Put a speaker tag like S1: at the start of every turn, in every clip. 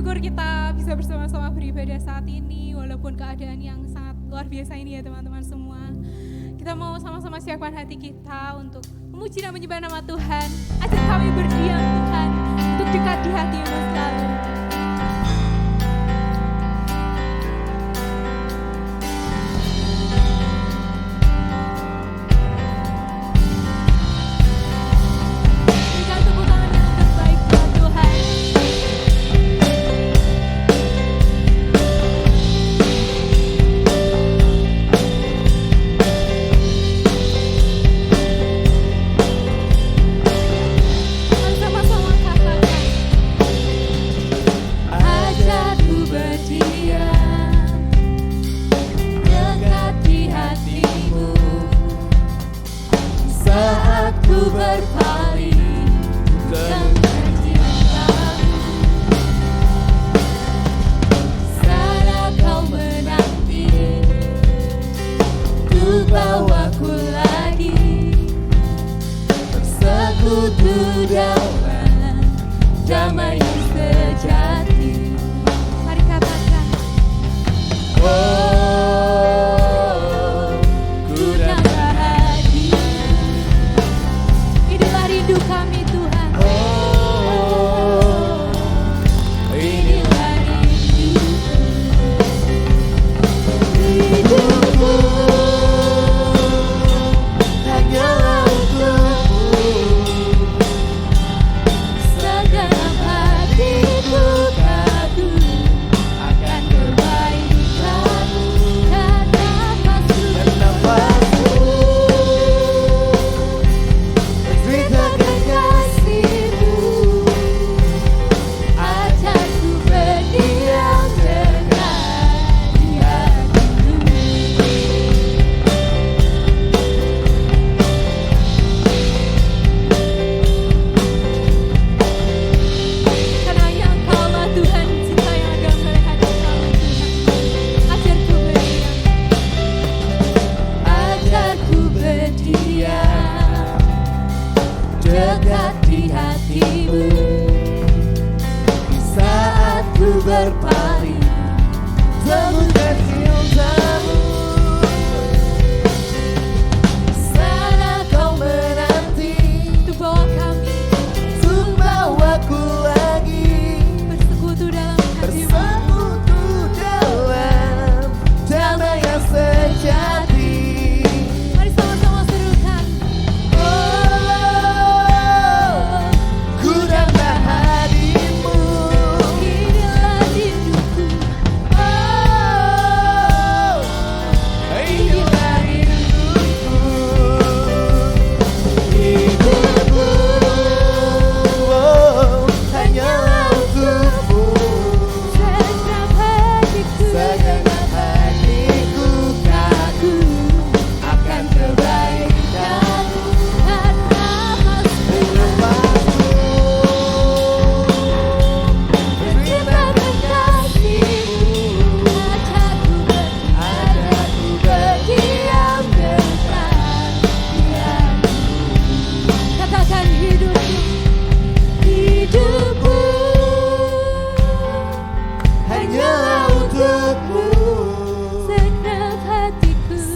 S1: bersyukur kita bisa bersama-sama beribadah saat ini, walaupun keadaan yang sangat luar biasa ini ya teman-teman semua. Kita mau sama-sama siapkan hati kita untuk memuji dan menyembah nama Tuhan. Ajak kami berdiam Tuhan, untuk dekat di hati-Mu selalu.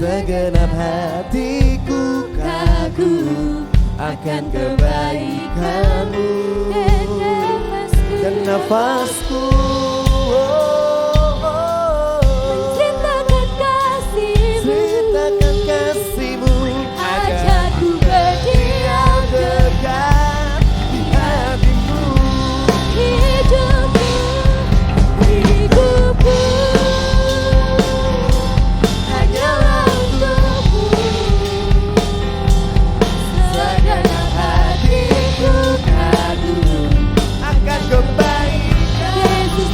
S2: Segenap hatiku kagum akan kebaikan-Mu dan nafasku menceritakan kasih-Mu. Ajak ku berdiam dekat di hati-Mu. Hidupku hanyalah untukmu. Segenap hatiku kagum akan kebaikan. Yesus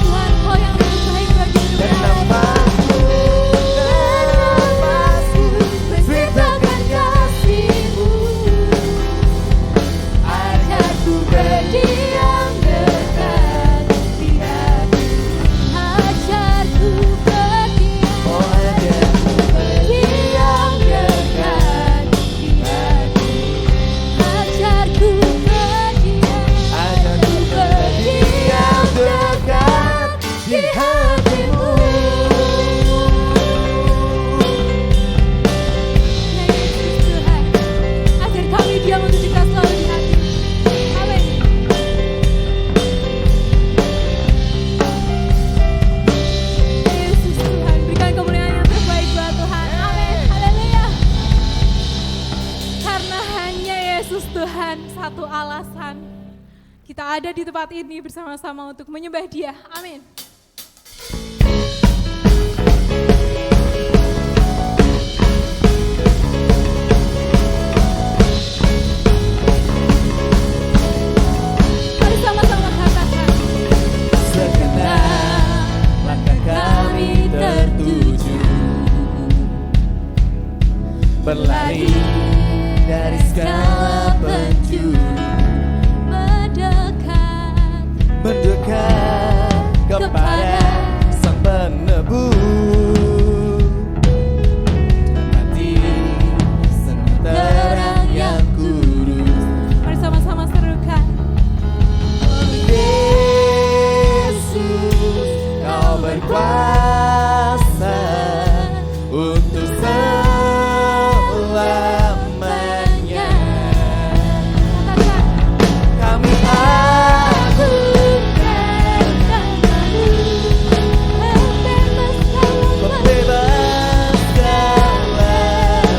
S1: ada di tempat ini bersama-sama untuk menyembah Dia. Amin. Mari sama-sama katakan.
S2: Segenap langkah kami tertuju, berlari dari segala penjuru, mendekat kepada Sang Penebus, mati senang terang yang kudus.
S1: Mari sama-sama serukan.
S2: Yesus, Kau berkuasa untuk selamanya. Kami pembebas segala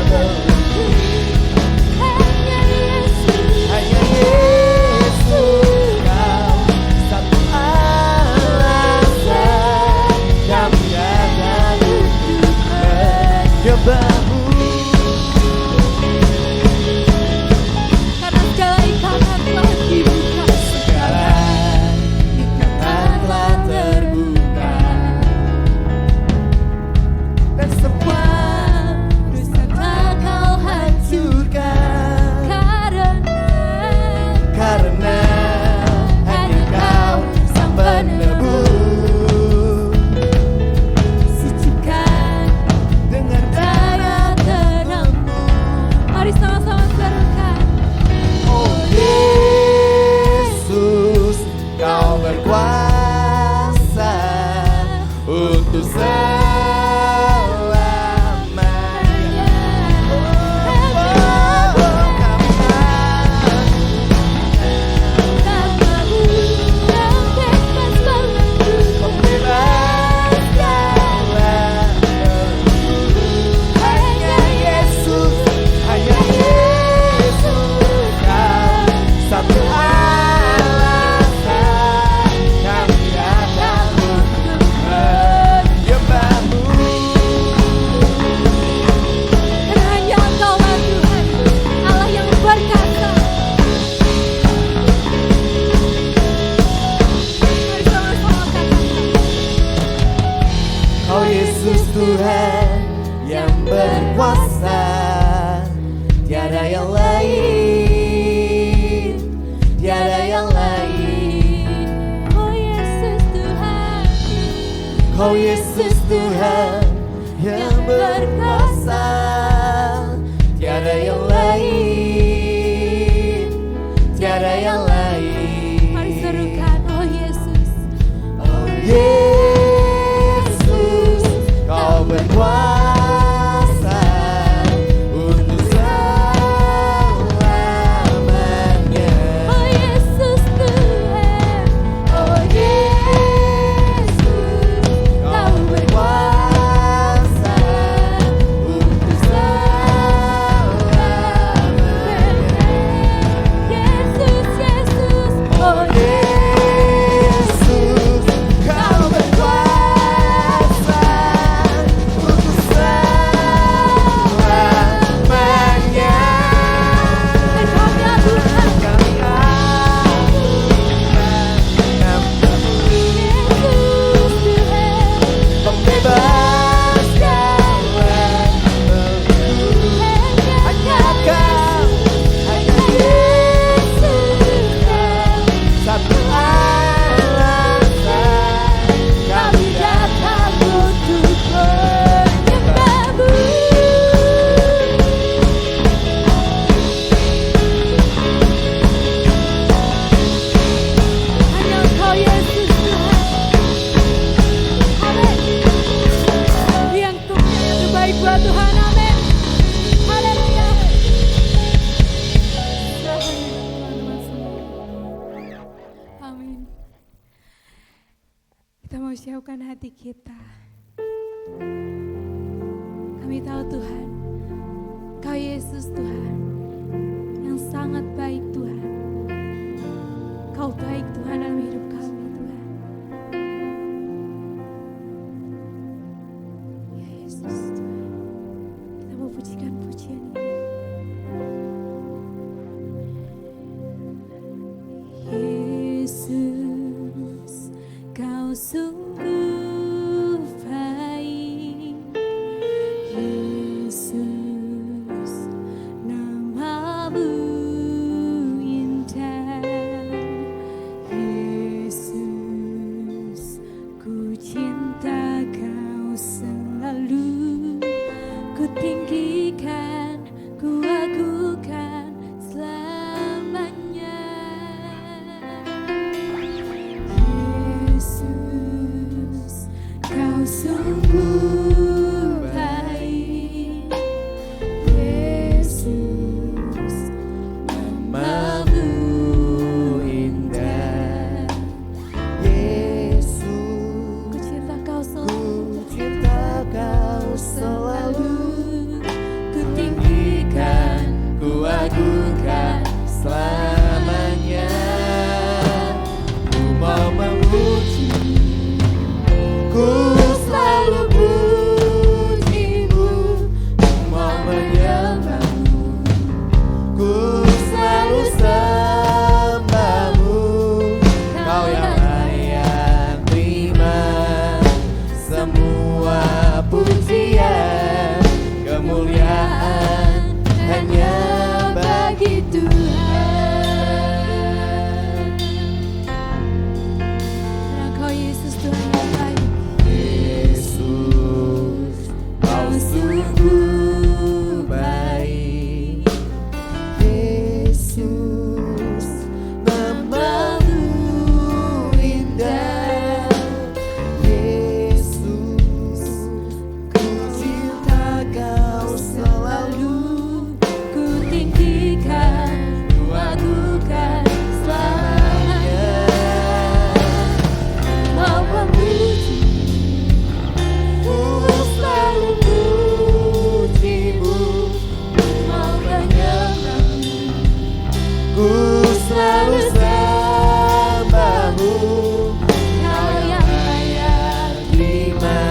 S2: belenggu. Hanya Yesus, Kau satu alasan kami datang untuk menyembah-Mu.
S1: Karena segala ikatan telah dibuka.
S2: Segala ikatan telah terbuka, dan semua dosa telah Kau hancurkan. Karena hanya Kau Sang Penebus, sucikan dengan darah terang-Mu.
S1: Mari sama-sama serukan.
S2: Oh Yesus, Kau berkuasa untuk selamanya. Pembebas segala belenggu. Hanya Yesus, Kau satu alasan kami datang untuk menyembah-Mu.
S1: Karena hanya Engkaulah Tuhan, Allah yang berkata. Mari sama-sama katakan.
S2: Kau Yesus Tuhan yang berkuasa, tiada yang lain, tiada yang lain.
S1: Oh Yesus Tuhan,
S2: Kau Yesus Tuhan yang berkuasa, tiada yang lain, tiada yang lain.
S1: mari serukan. Oh Yesus,
S2: Oh Yesus, Kau berkuasa untuk selamanya.
S1: oh Yesus Tuhan,
S2: Oh Yesus, Kau berkuasa untuk
S1: siapkan hati kita. Kami tahu Tuhan, Kau Yesus Tuhan, yang sangat baik Tuhan. Kau baik Tuhan dalam hidup kami Tuhan. Ya Yesus Tuhan, kita mau pujikan pujian ini. Yesus, kau sungguh baik. Yesus, namamu indah. Yesus, ku cinta kau selalu. Ku tinggikan, ku agukan selamanya. Yesus, kau sungguh baik. Yesus,
S2: Namamu indah, Yesus,
S1: ku cinta kau
S2: ku
S1: selalu.
S2: cinta kau selalu.
S1: Ku tinggikan,
S2: Ku agukan selamanya. Ku mau memuji, ku selalu pujimu. Ku mau menyembahmu, ku selalu sembahmu. Kau yang layak terima semua pujian, kemuliaan hanya bagi Tuhan.
S1: karena Kau Yesus Tuhan yang baik.
S2: Yesus, kau sungguh baik. Yesus, namamu indah. Yesus, ku cinta kau selalu.
S1: Ku tinggikan, ku agukan selamanya. Mau memuji,
S2: Ku selalu pujimu,
S1: mau menyembahmu.
S2: ku selalu sembahmu.
S1: Kau yang layak
S2: Terima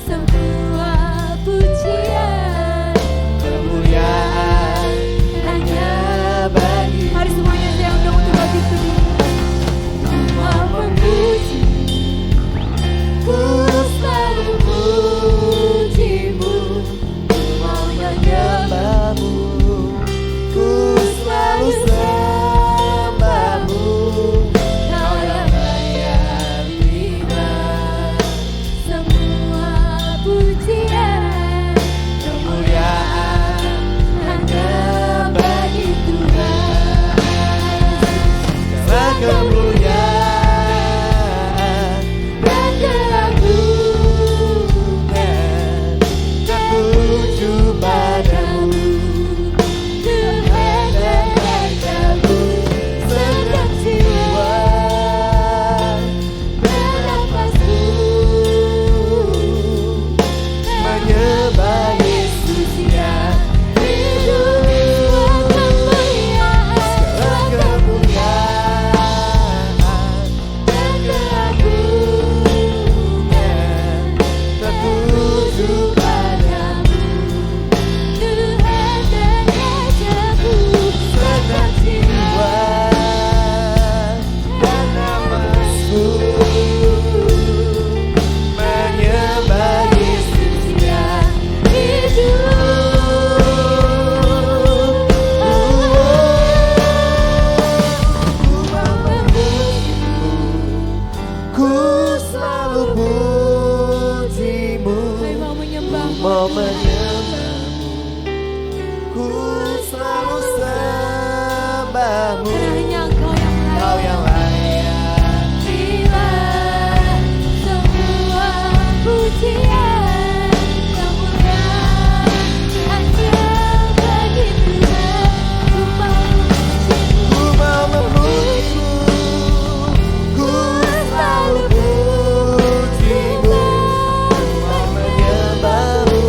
S1: semua pujian,
S2: kemuliaan
S1: hanya
S2: bagi
S1: Mari semuanya saya undang untuk bagi Tuhan. Mau memuji,
S2: ku selalu pujimu,
S1: mau menyembah.
S2: sembahmu, ku selalu sembahmu.
S1: Kau yang
S2: Layak terima
S1: semua pujian,
S2: kemuliaan
S1: hanya bagi Tuhan.
S2: segala kemuliaan
S1: Dan keagungan
S2: tertuju padamu.
S1: Tuhan dan rajamu, sedang jiwa dan nafasku
S2: Menyembah Yesus yang
S1: hidup kemuliaan,
S2: segala kemuliaan
S1: dan keagungan
S2: tertuju
S1: padamu. Tuhan dan rajamu, sedang jiwa
S2: dan namamu. Menyembah Yesus yang ku selalu pujimu,
S1: Kami mau menyembah,
S2: mau menyembahmu, ku selalu sembahmu.
S1: karena hanya Engkau yang
S2: Kau yang layak
S1: terima semua pujian, kemuliaan hanya bagi Tuhan. Ku mau
S2: ku mau memujimu, ku selalu pujimu, ku mau menyembahmu,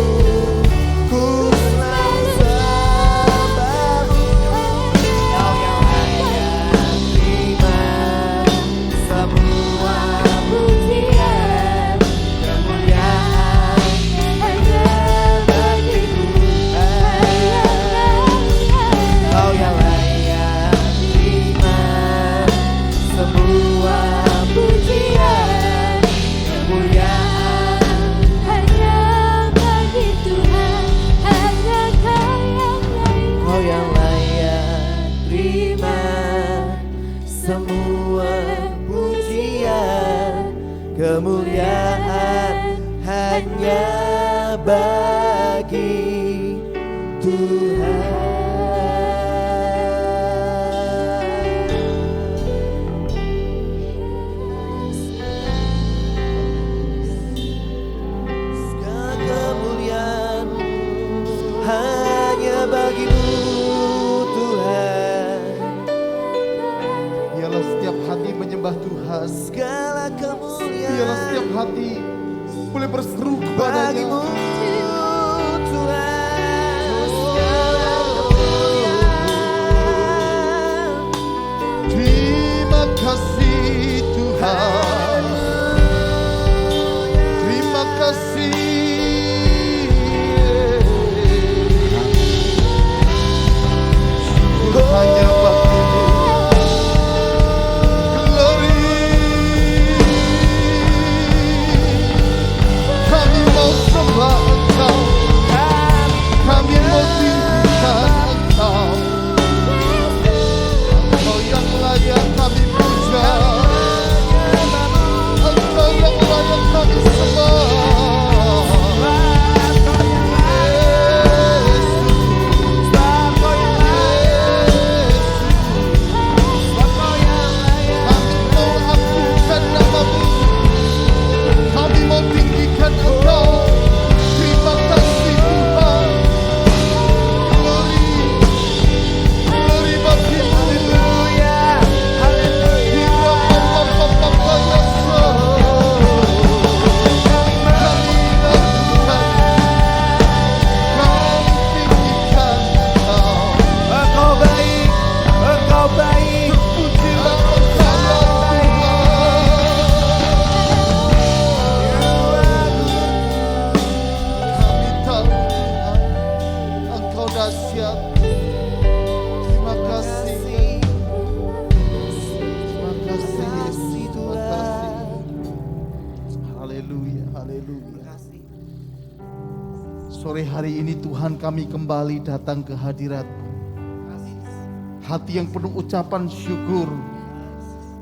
S2: kemuliaan hanya bagi Tuhan. Hanya bagimu Tuhan.
S3: Biarlah setiap hati menyembah Tuhan.
S2: Segala kemuliaan
S3: Biarlah setiap hati boleh berseru
S2: bagimu
S3: kepadanya.
S2: Tuhan. Segala kemuliaan.
S3: Terima kasih Tuhan. Terima kasih. Hanya bagimu glory. Kami mau sembah Engkau, kami mau tinggikan Engkau. Engkau yang layak kami puja, Engkau yang layak kami sembah. Kami mau tinggikan Engkau. Terima kasih Tuhan. Glory, glory bagimu.
S2: Haleluya, haleluya. Engkau baik, Engkau baik.
S3: Terpujilah Engkau ya Tuhan. Kami tahu Engkau dahsyat. Terima kasih. Terima kasih Yesus. Terima kasih. Haleluya, haleluya. Sore hari ini Tuhan kami kembali datang ke hadirat-Mu. Hati yang penuh ucapan syukur.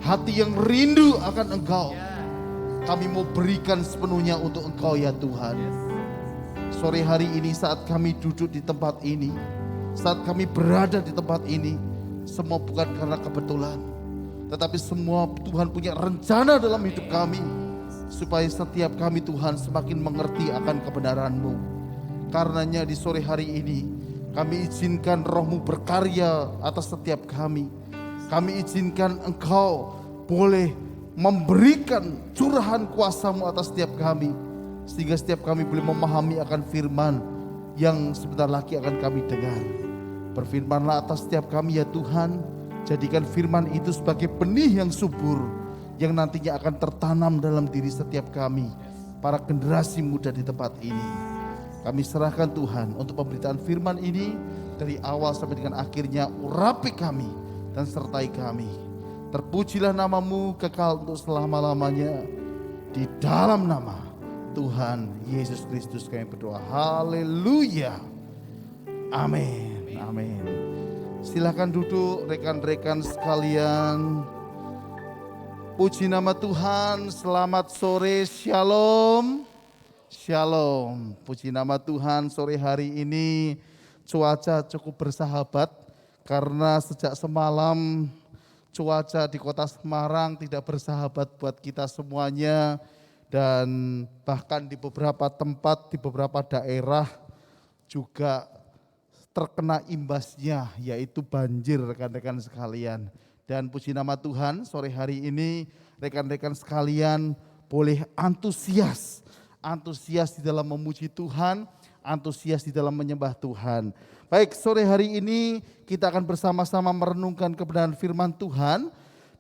S3: Hati yang rindu akan Engkau. Kami mau berikan sepenuhnya untuk Engkau ya Tuhan. Sore hari ini saat kami duduk di tempat ini, saat kami berada di tempat ini, semua bukan karena kebetulan. Tetapi semua Tuhan punya rencana dalam hidup kami. Supaya setiap kami Tuhan semakin mengerti akan kebenaran-Mu. Karenanya di sore hari ini kami izinkan Roh-Mu berkarya atas setiap kami. Kami izinkan Engkau boleh memberikan curahan kuasa-Mu atas setiap kami. Sehingga setiap kami boleh memahami akan firman yang sebentar lagi akan kami dengar. Berfirmanlah atas setiap kami ya Tuhan. Jadikan firman itu sebagai benih yang subur. Yang nantinya akan tertanam dalam diri setiap kami. Para generasi muda di tempat ini. Kami serahkan Tuhan untuk pemberitaan firman ini. Dari awal sampai dengan akhirnya urapi kami dan sertai kami. Terpujilah nama-Mu kekal untuk selama-lamanya. Di dalam nama Tuhan Yesus Kristus kami berdoa. Haleluya. Amin. Amin. Silakan duduk rekan-rekan sekalian. Puji nama Tuhan. Selamat sore. Shalom. Shalom. Puji nama Tuhan. Sore hari ini cuaca cukup bersahabat. Karena sejak semalam cuaca di kota Semarang tidak bersahabat buat kita semuanya. Dan bahkan di beberapa tempat, di beberapa daerah juga terkena imbasnya, yaitu banjir rekan-rekan sekalian. Dan puji nama Tuhan, sore hari ini rekan-rekan sekalian boleh antusias di dalam memuji Tuhan, antusias di dalam menyembah Tuhan. Baik, sore hari ini kita akan bersama-sama merenungkan kebenaran firman Tuhan,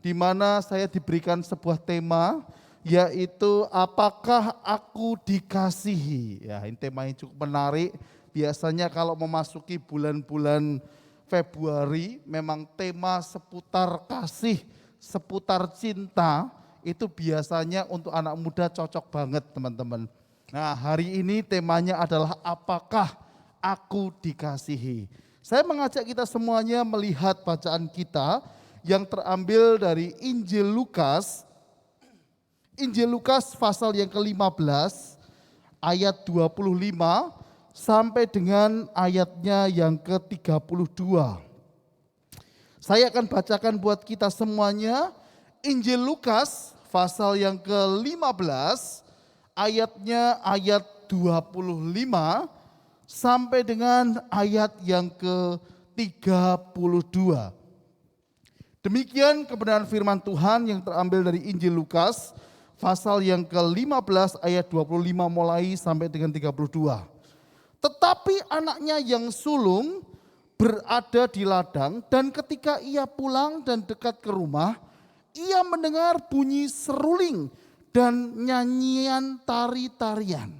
S3: di mana saya diberikan sebuah tema, yaitu apakah aku dikasihi. Ya, ini tema yang cukup menarik. Biasanya kalau memasuki bulan-bulan Februari, memang tema seputar kasih, seputar cinta, itu biasanya untuk anak muda cocok banget teman-teman. Nah, hari ini temanya adalah apakah aku dikasihi. Saya mengajak kita semuanya melihat bacaan kita yang terambil dari Injil Lukas, Injil Lukas pasal yang ke-15 ayat 25 sampai dengan ayatnya yang ke-32. Saya akan bacakan buat kita semuanya Injil Lukas pasal yang ke-15 ayatnya ayat 25 sampai dengan ayat yang ke-32. Demikian kebenaran firman Tuhan yang terambil dari Injil Lukas pasal yang ke-15 ayat 25 mulai sampai dengan 32. Tetapi anaknya yang sulung berada di ladang dan ketika ia pulang dan dekat ke rumah, ia mendengar bunyi seruling dan nyanyian tari-tarian.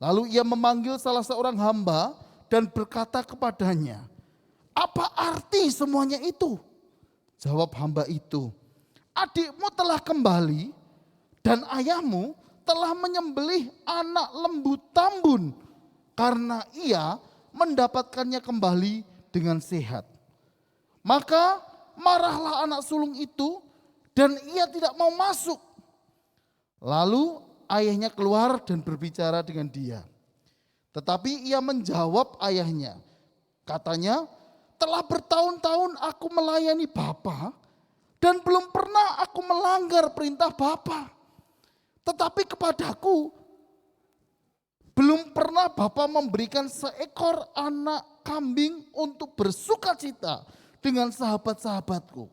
S3: Lalu ia memanggil salah seorang hamba dan berkata kepadanya, "Apa arti semuanya itu?" Jawab hamba itu, "Adikmu telah kembali dan ayahmu telah menyembelih anak lembu tambun karena ia mendapatkannya kembali dengan sehat." Maka marahlah anak sulung itu dan ia tidak mau masuk. Lalu ayahnya keluar dan berbicara dengan dia. Tetapi ia menjawab ayahnya, katanya, "Telah bertahun-tahun aku melayani Bapa dan belum pernah aku melanggar perintah Bapa. Tetapi kepadaku belum pernah Bapa memberikan seekor anak kambing untuk bersukacita dengan sahabat-sahabatku.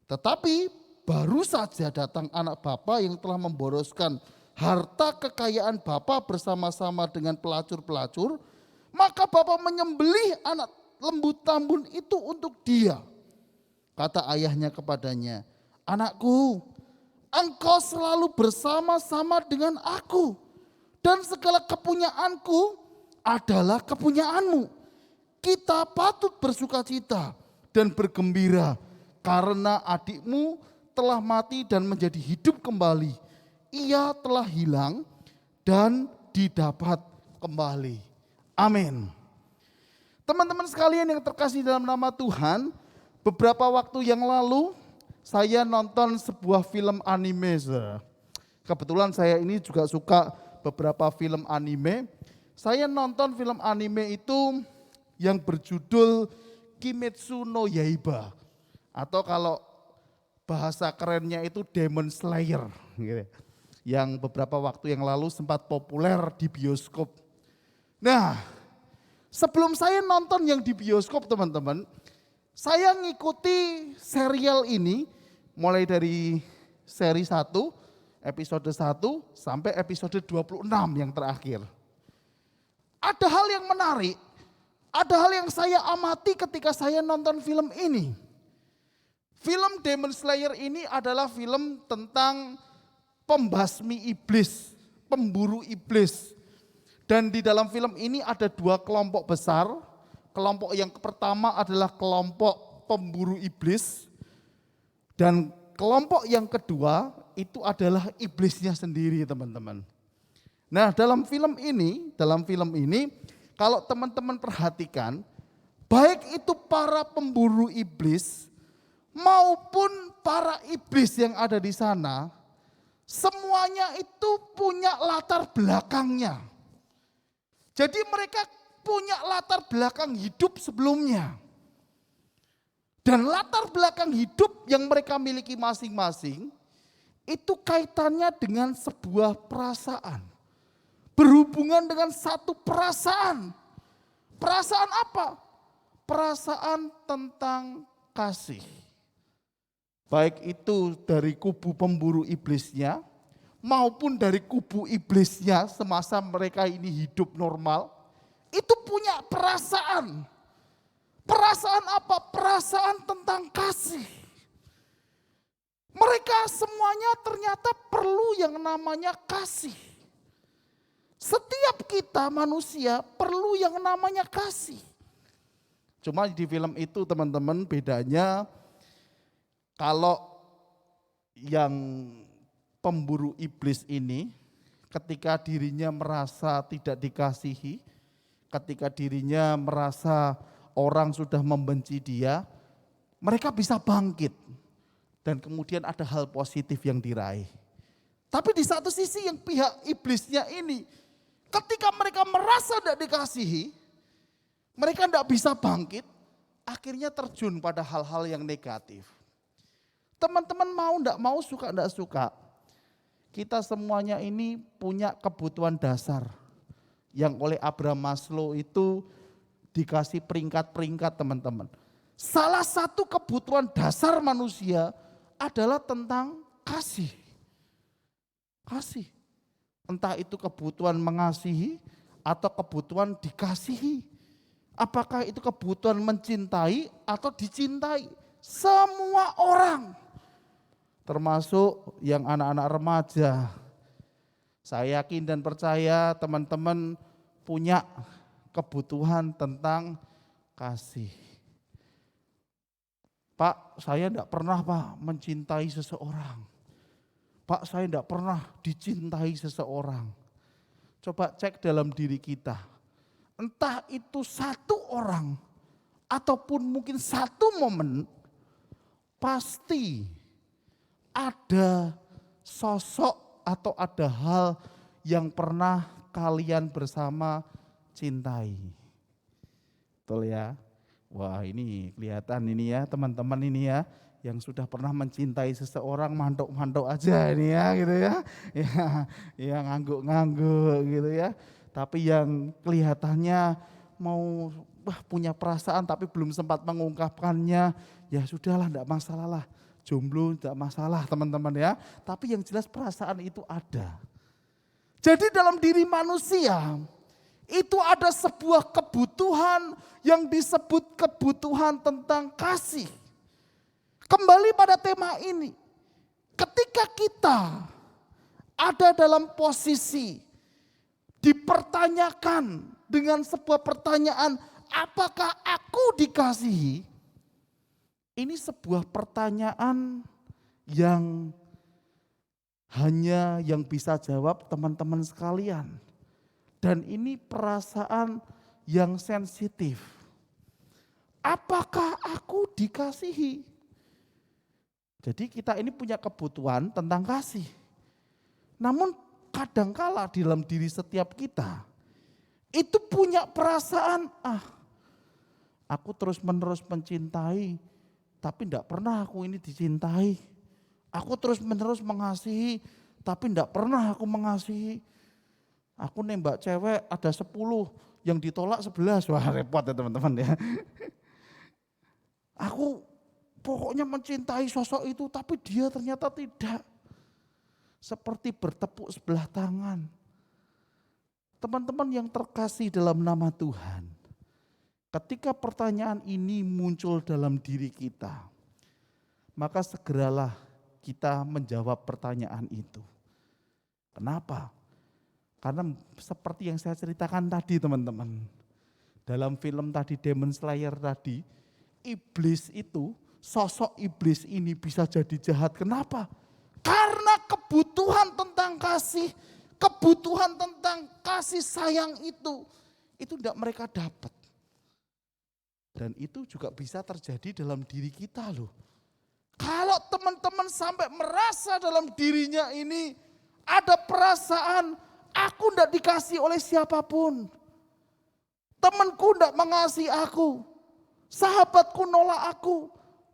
S3: Tetapi baru saja datang anak Bapa yang telah memboroskan harta kekayaan Bapa bersama-sama dengan pelacur-pelacur, maka Bapa menyembelih anak lembu tambun itu untuk dia." Kata ayahnya kepadanya, "Anakku, engkau selalu bersama-sama dengan aku dan segala kepunyaanku adalah kepunyaanmu. Kita patut bersukacita dan bergembira karena adikmu telah mati dan menjadi hidup kembali. Ia telah hilang dan didapat kembali." Amin. Teman-teman sekalian yang terkasih dalam nama Tuhan, beberapa waktu yang lalu saya nonton sebuah film anime. Kebetulan saya ini juga suka beberapa film anime. Saya nonton film anime itu yang berjudul Kimetsu no Yaiba, atau kalau bahasa kerennya itu Demon Slayer, gitu. Yang beberapa waktu yang lalu sempat populer di bioskop. Nah, sebelum saya nonton yang di bioskop teman-teman, saya ngikuti serial ini mulai dari seri 1, episode 1 sampai episode 26 yang terakhir. Ada hal yang menarik, ada hal yang saya amati ketika saya nonton film ini. Film Demon Slayer ini adalah film tentang pembasmi iblis, pemburu iblis. Dan di dalam film ini ada dua kelompok besar. Kelompok yang pertama adalah kelompok pemburu iblis. Dan kelompok yang kedua itu adalah iblisnya sendiri, teman-teman. Nah, dalam film ini, kalau teman-teman perhatikan, baik itu para pemburu iblis maupun para iblis yang ada di sana, semuanya itu punya latar belakangnya. Jadi mereka punya latar belakang hidup sebelumnya. Dan latar belakang hidup yang mereka miliki masing-masing itu kaitannya dengan sebuah perasaan. Berhubungan dengan satu perasaan. Perasaan apa? Perasaan tentang kasih. Baik itu dari kubu pemburu iblisnya maupun dari kubu iblisnya semasa mereka ini hidup normal, itu punya perasaan. Perasaan apa? Perasaan tentang kasih. Mereka semuanya ternyata perlu yang namanya kasih. Setiap kita manusia perlu yang namanya kasih. Cuma di film itu teman-teman bedanya, kalau yang pemburu iblis ini ketika dirinya merasa tidak dikasihi, ketika dirinya merasa orang sudah membenci dia, mereka bisa bangkit dan kemudian ada hal positif yang diraih. Tapi di satu sisi yang pihak iblisnya ini, ketika mereka merasa tidak dikasihi, mereka tidak bisa bangkit, akhirnya terjun pada hal-hal yang negatif. Teman-teman mau tidak mau, suka tidak suka, kita semuanya ini punya kebutuhan dasar yang oleh Abraham Maslow itu dikasih peringkat-peringkat teman-teman. Salah satu kebutuhan dasar manusia adalah tentang kasih. Kasih. Entah itu kebutuhan mengasihi atau kebutuhan dikasihi. Apakah itu kebutuhan mencintai atau dicintai? Semua orang, termasuk yang anak-anak remaja. Saya yakin dan percaya teman-teman punya kebutuhan tentang kasih. Pak, saya tidak pernah Pak mencintai seseorang. Pak, saya tidak pernah dicintai seseorang. Coba cek dalam diri kita. Entah itu satu orang ataupun mungkin satu momen, pasti ada sosok atau ada hal yang pernah kalian bersama cintai. Betul ya? Wah ini kelihatan ini ya teman-teman ini ya. Yang sudah pernah mencintai seseorang mantuk-mantuk aja ini ya gitu ya. Ya ngangguk-ngangguk gitu ya. Tapi yang kelihatannya mau punya perasaan tapi belum sempat mengungkapkannya. Ya sudahlah enggak masalah lah. Jomblo enggak masalah teman-teman ya. Tapi yang jelas perasaan itu ada. Jadi dalam diri manusia itu ada sebuah kebutuhan yang disebut kebutuhan tentang kasih. Kembali pada tema ini, ketika kita ada dalam posisi dipertanyakan dengan sebuah pertanyaan, apakah aku dikasihi? Ini sebuah pertanyaan yang hanya yang bisa jawab teman-teman sekalian. Dan ini perasaan yang sensitif. Apakah aku dikasihi? Jadi kita ini punya kebutuhan tentang kasih. Namun kadangkala di dalam diri setiap kita itu punya perasaan, aku terus-menerus mencintai, tapi tidak pernah aku ini dicintai. Aku terus-menerus mengasihi, tapi tidak pernah aku mengasihi. Aku nembak cewek ada 10, yang ditolak 11. Wah repot ya teman-teman ya. Aku pokoknya mencintai sosok itu tapi dia ternyata tidak. Seperti bertepuk sebelah tangan. Teman-teman yang terkasih dalam nama Tuhan. Ketika pertanyaan ini muncul dalam diri kita, maka segeralah kita menjawab pertanyaan itu. Kenapa? Karena seperti yang saya ceritakan tadi teman-teman. Dalam film tadi Demon Slayer tadi, iblis itu, sosok iblis ini bisa jadi jahat. Kenapa? Karena kebutuhan tentang kasih, kebutuhan tentang kasih sayang itu tidak mereka dapat. Dan itu juga bisa terjadi dalam diri kita loh. Kalau teman-teman sampai merasa dalam dirinya ini ada perasaan, aku tidak dikasih oleh siapapun. Temanku tidak mengasihi aku. Sahabatku nolak aku.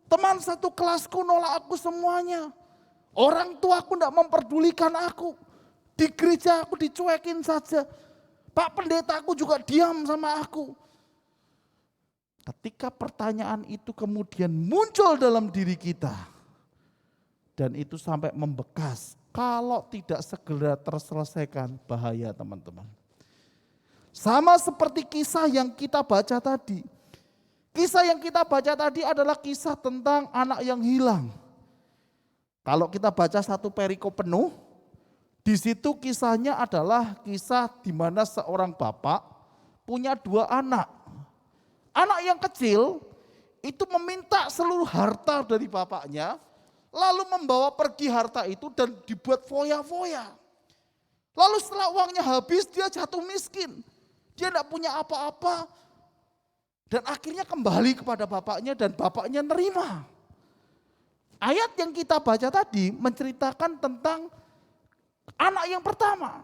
S3: Teman satu kelasku nolak aku semuanya. Orang tuaku tidak memperdulikan aku. Di gereja aku dicuekin saja. Pak pendetaku juga diam sama aku. Ketika pertanyaan itu kemudian muncul dalam diri kita. Dan itu sampai membekas. Kalau tidak segera terselesaikan, bahaya teman-teman. Sama seperti kisah yang kita baca tadi. Kisah yang kita baca tadi adalah kisah tentang anak yang hilang. Kalau kita baca satu perikop penuh, di situ kisahnya adalah kisah di mana seorang bapak punya 2 anak. Anak yang kecil itu meminta seluruh harta dari bapaknya, lalu membawa pergi harta itu dan dibuat foya-foya. Lalu setelah uangnya habis dia jatuh miskin. Dia tidak punya apa-apa. Dan akhirnya kembali kepada bapaknya dan bapaknya nerima. Ayat yang kita baca tadi menceritakan tentang Anak yang pertama.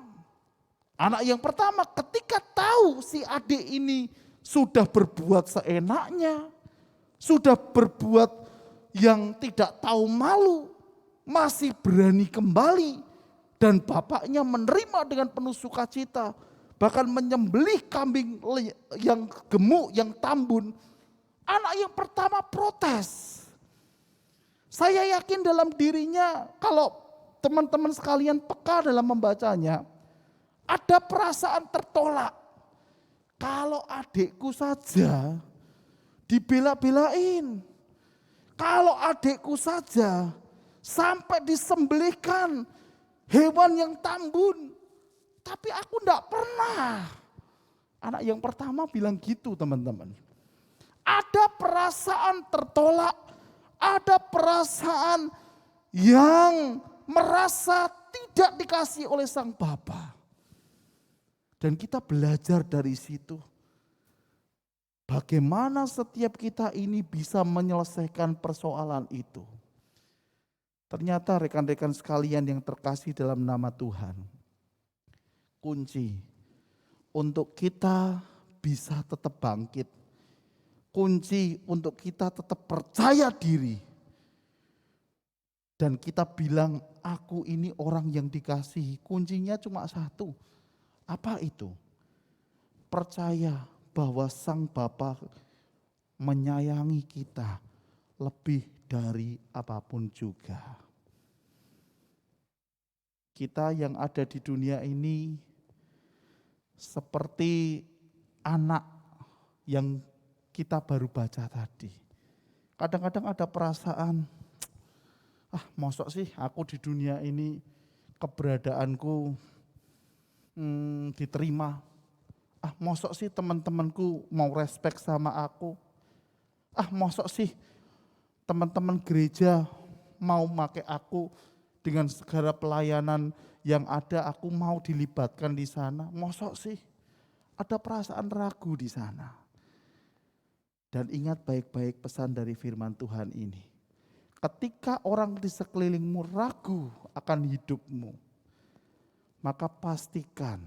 S3: Anak yang pertama ketika tahu si adik ini sudah berbuat seenaknya, sudah berbuat yang tidak tahu malu, masih berani kembali. Dan bapaknya menerima dengan penuh sukacita, bahkan menyembelih kambing yang gemuk, yang tambun. Anak yang pertama protes. Saya yakin dalam dirinya, kalau teman-teman sekalian peka dalam membacanya, ada perasaan tertolak. Kalau adikku saja dibela-belain. Kalau adikku saja sampai disembelihkan hewan yang tambun. Tapi aku enggak pernah. Anak yang pertama bilang gitu, teman-teman. Ada perasaan tertolak. Ada perasaan yang merasa tidak dikasih oleh sang bapa. Dan kita belajar dari situ. Bagaimana setiap kita ini bisa menyelesaikan persoalan itu. Ternyata rekan-rekan sekalian yang terkasih dalam nama Tuhan. Kunci untuk kita bisa tetap bangkit. Kunci untuk kita tetap percaya diri. Dan kita bilang, aku ini orang yang dikasihi. Kuncinya cuma satu. Apa itu? Percaya bahwa Sang Bapa menyayangi kita lebih dari apapun juga. Kita yang ada di dunia ini seperti anak yang kita baru baca tadi. Kadang-kadang ada perasaan, mosok sih aku di dunia ini keberadaanku diterima. Mosok sih teman-temanku mau respect sama aku. Mosok sih teman-teman gereja mau pakai aku dengan segala pelayanan yang ada, aku mau dilibatkan di sana. Mosok sih ada perasaan ragu di sana. Dan ingat baik-baik pesan dari firman Tuhan ini. Ketika orang di sekelilingmu ragu akan hidupmu, maka pastikan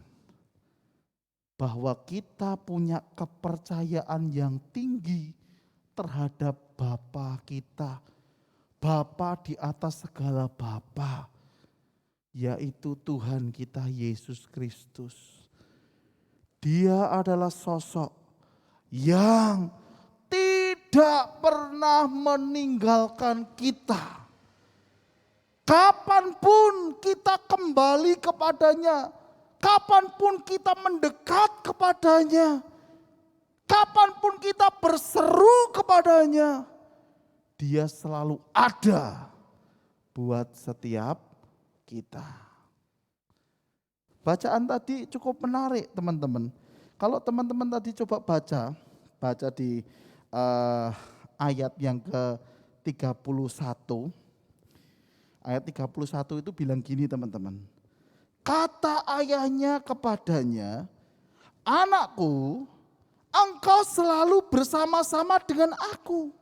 S3: bahwa kita punya kepercayaan yang tinggi terhadap Bapa kita. Bapa di atas segala Bapa, yaitu Tuhan kita Yesus Kristus. Dia adalah sosok yang tidak pernah meninggalkan kita. Kapanpun kita kembali kepadanya, kapanpun kita mendekat kepadanya, kapanpun kita berseru kepadanya, Dia selalu ada buat setiap kita. Bacaan tadi cukup menarik, teman-teman. Kalau teman-teman tadi coba baca di ayat yang ke-31. Ayat 31 itu bilang gini, teman-teman. Kata ayahnya kepadanya, anakku, engkau selalu bersama-sama dengan aku.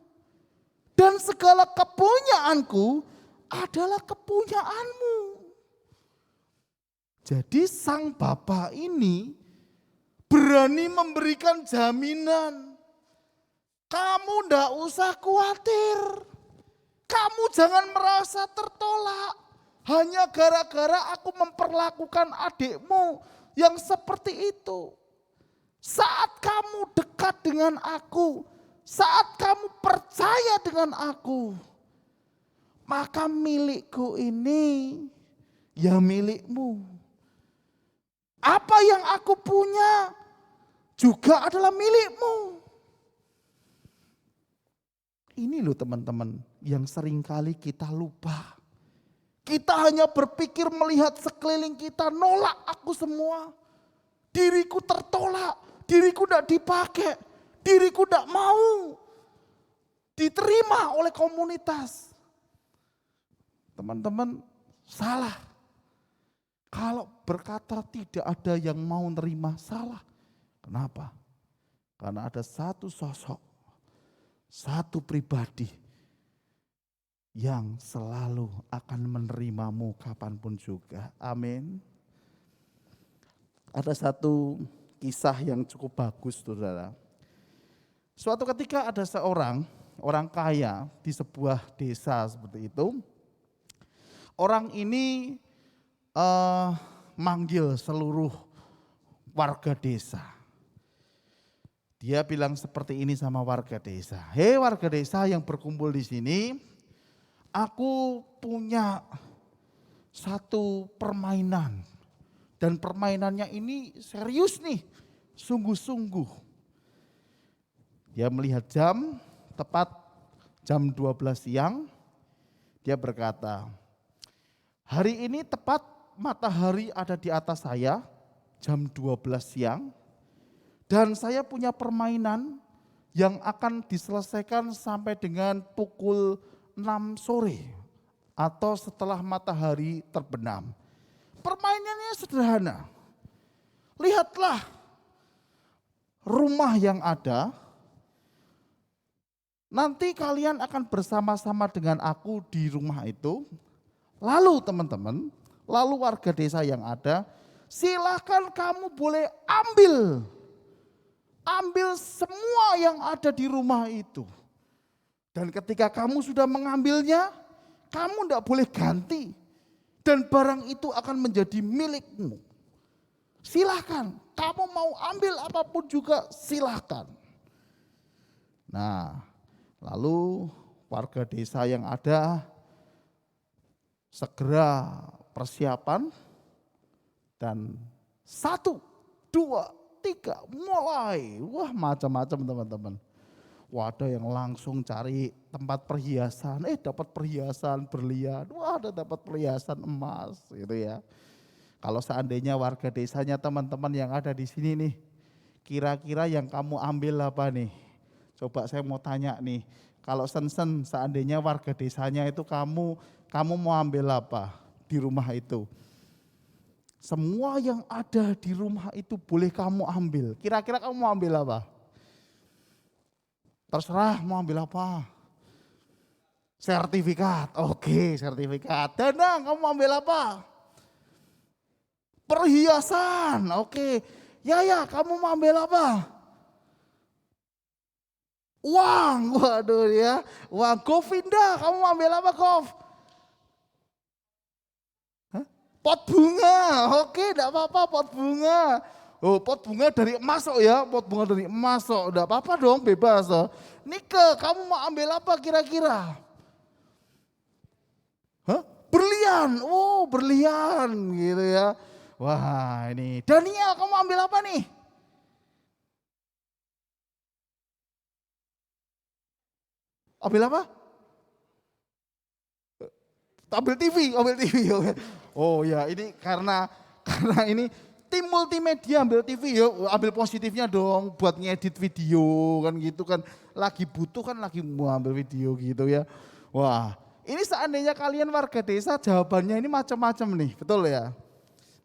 S3: Dan segala kepunyaanku adalah kepunyaanmu. Jadi sang Bapa ini berani memberikan jaminan. Kamu ndak usah khawatir. Kamu jangan merasa tertolak. Hanya gara-gara aku memperlakukan adikmu yang seperti itu. Saat kamu dekat dengan aku, saat kamu percaya dengan aku, maka milikku ini ya milikmu. Apa yang aku punya juga adalah milikmu. Ini loh teman-teman yang seringkali kita lupa. Kita hanya berpikir melihat sekeliling kita, nolak aku semua. Diriku tertolak, diriku tidak dipakai, diriku tidak mau diterima oleh komunitas. Teman-teman salah. Kalau berkata tidak ada yang mau nerima, salah. Kenapa? Karena ada satu sosok, satu pribadi yang selalu akan menerimamu kapanpun juga. Amin. Ada satu kisah yang cukup bagus, saudara. Suatu ketika ada orang kaya di sebuah desa seperti itu. Orang ini manggil seluruh warga desa. Dia bilang seperti ini sama warga desa. Hei warga desa yang berkumpul di sini, aku punya satu permainan. Dan permainannya ini serius nih, sungguh-sungguh. Dia melihat jam, tepat jam 12 siang, dia berkata, hari ini tepat matahari ada di atas saya, jam 12 siang, dan saya punya permainan yang akan diselesaikan sampai dengan pukul 6 sore atau setelah matahari terbenam. Permainannya sederhana. Lihatlah rumah yang ada. Nanti kalian akan bersama-sama dengan aku di rumah itu. Lalu teman-teman, lalu warga desa yang ada, silakan kamu boleh ambil semua yang ada di rumah itu. Dan ketika kamu sudah mengambilnya, kamu tidak boleh ganti. Dan barang itu akan menjadi milikmu. Silahkan, kamu mau ambil apapun juga silahkan. Nah, lalu warga desa yang ada segera persiapan dan 1, 2, 3 mulai. Wah macam-macam teman-teman. Wah ada yang langsung cari tempat perhiasan, dapat perhiasan berlian, wah ada dapat perhiasan emas gitu ya. Kalau seandainya warga desanya teman-teman yang ada di sini nih, kira-kira yang kamu ambil apa nih? Coba saya mau tanya nih, kalau Sensen seandainya warga desanya itu kamu mau ambil apa di rumah itu? Semua yang ada di rumah itu boleh kamu ambil, kira-kira kamu mau ambil apa? Terserah mau ambil apa. Sertifikat, oke sertifikat. Danang kamu mau ambil apa? Perhiasan, oke. Ya kamu mau ambil apa? Uang, waduh ya. Uang, Govinda kamu mau ambil apa Gov? Pot bunga, oke enggak apa-apa pot bunga. Oh pot bunga dari emas ya, pot bunga dari emas enggak apa-apa dong bebas. Nike kamu mau ambil apa kira-kira? Berlian, oh berlian gitu ya. Wah ini, Daniel kamu ambil apa nih? Ambil apa? Ambil TV. Oh ya ini karena ini tim multimedia ambil TV ya, ambil positifnya dong buat ngedit video kan gitu kan. Lagi butuh kan lagi mau ambil video gitu ya. Wah ini seandainya kalian warga desa jawabannya ini macam-macam nih, betul ya?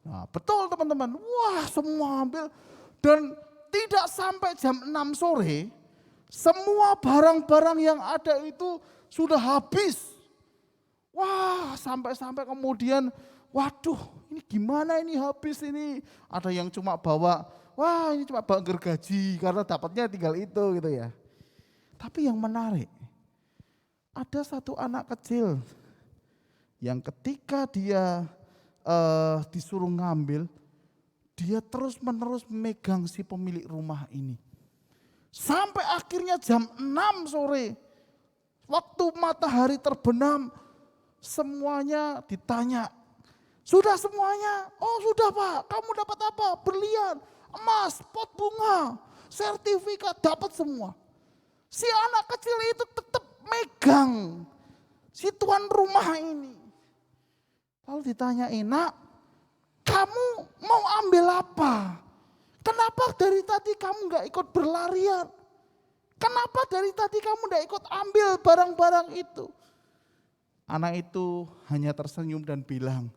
S3: Nah, betul teman-teman, wah semua ambil dan tidak sampai jam 6 sore semua barang-barang yang ada itu sudah habis. Wah sampai kemudian waduh ini gimana ini habis ini. Ada yang cuma bawa, wah ini cuma bawa gergaji karena dapatnya tinggal itu gitu ya. Tapi yang menarik, ada satu anak kecil yang ketika dia disuruh ngambil, dia terus menerus memegang si pemilik rumah ini. Sampai akhirnya jam 6 sore, waktu matahari terbenam, semuanya ditanya. Sudah semuanya? Oh sudah Pak, kamu dapat apa? Berlian, emas, pot bunga, sertifikat, dapat semua. Si anak kecil itu tetap megang si tuan rumah ini. Lalu ditanyain, nak kamu mau ambil apa? Kenapa dari tadi kamu gak ikut berlarian? Kenapa dari tadi kamu gak ikut ambil barang-barang itu? Anak itu hanya tersenyum dan bilang,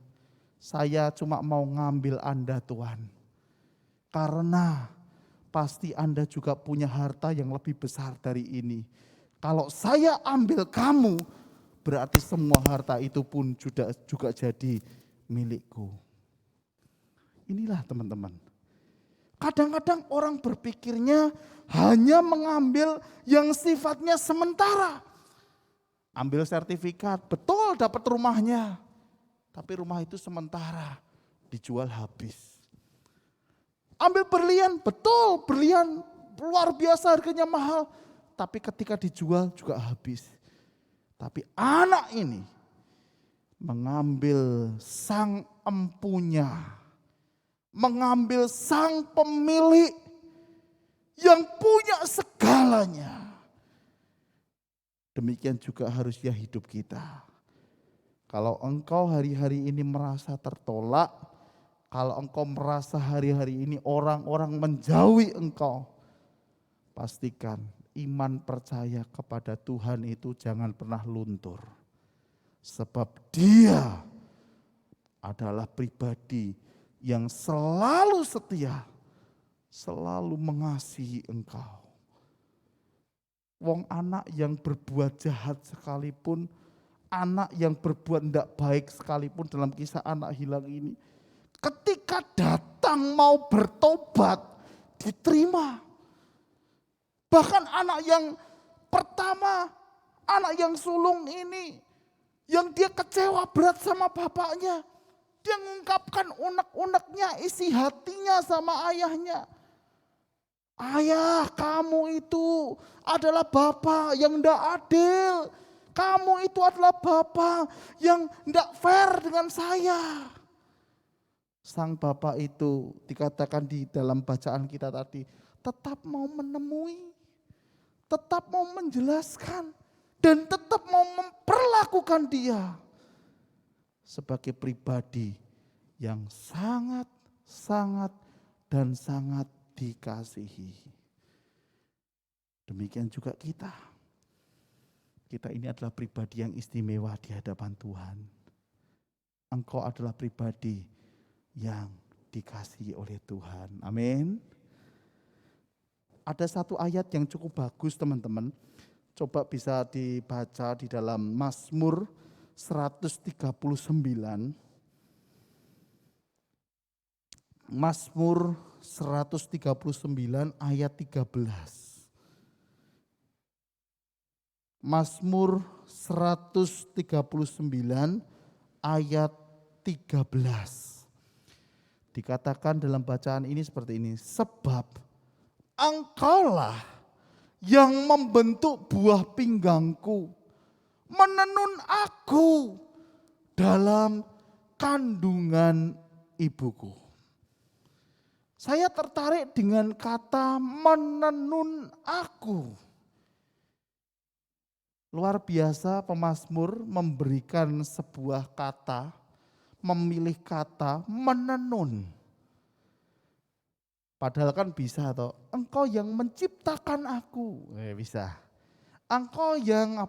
S3: saya cuma mau ngambil Anda Tuhan. Karena pasti Anda juga punya harta yang lebih besar dari ini. Kalau saya ambil kamu, berarti semua harta itu pun juga jadi milikku. Inilah teman-teman. Kadang-kadang orang berpikirnya hanya mengambil yang sifatnya sementara. Ambil sertifikat, betul dapat rumahnya. Tapi rumah itu sementara, dijual habis. Ambil berlian, betul berlian luar biasa harganya mahal. Tapi ketika dijual juga habis. Tapi anak ini mengambil sang empunya, mengambil sang pemilik yang punya segalanya. Demikian juga harusnya hidup kita. Kalau engkau hari-hari ini merasa tertolak, kalau engkau merasa hari-hari ini orang-orang menjauhi engkau, pastikan iman percaya kepada Tuhan itu jangan pernah luntur. Sebab Dia adalah pribadi yang selalu setia, selalu mengasihi engkau. Wong anak yang berbuat jahat sekalipun, anak yang berbuat tidak baik sekalipun dalam kisah anak hilang ini, ketika datang mau bertobat, diterima. Bahkan anak yang pertama, anak yang sulung ini, yang dia kecewa berat sama bapaknya, dia mengungkapkan unek-uneknya, isi hatinya sama ayahnya. Ayah, kamu itu adalah bapak yang tidak adil. Kamu itu adalah bapak yang tidak fair dengan saya. Sang bapak itu dikatakan di dalam bacaan kita tadi, tetap mau menemui, tetap mau menjelaskan, dan tetap mau memperlakukan dia sebagai pribadi yang sangat, dan sangat dikasihi. Demikian juga kita. Kita ini adalah pribadi yang istimewa di hadapan Tuhan. Engkau adalah pribadi yang dikasihi oleh Tuhan. Amin. Ada satu ayat yang cukup bagus teman-teman. Coba bisa dibaca di dalam Mazmur 139. Mazmur 139 ayat 13. Mazmur 139 ayat 13. Dikatakan dalam bacaan ini seperti ini. Sebab engkaulah yang membentuk buah pinggangku, menenun aku dalam kandungan ibuku. Saya tertarik dengan kata menenun aku. Luar biasa pemazmur memberikan sebuah kata, memilih kata menenun. Padahal kan bisa toh, engkau yang menciptakan aku. Bisa. Engkau yang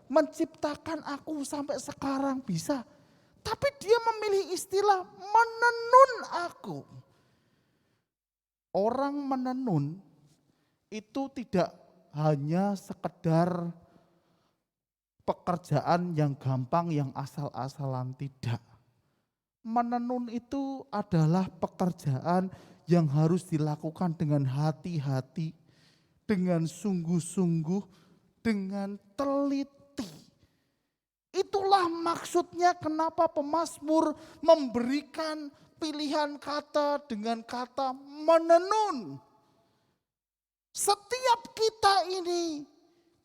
S3: menciptakan aku sampai sekarang bisa. Tapi dia memilih istilah menenun aku. Orang menenun itu tidak hanya sekedar pekerjaan yang gampang, yang asal-asalan, tidak. Menenun itu adalah pekerjaan yang harus dilakukan dengan hati-hati, dengan sungguh-sungguh, dengan teliti. Itulah maksudnya kenapa pemazmur memberikan pilihan kata dengan kata menenun. Setiap kita ini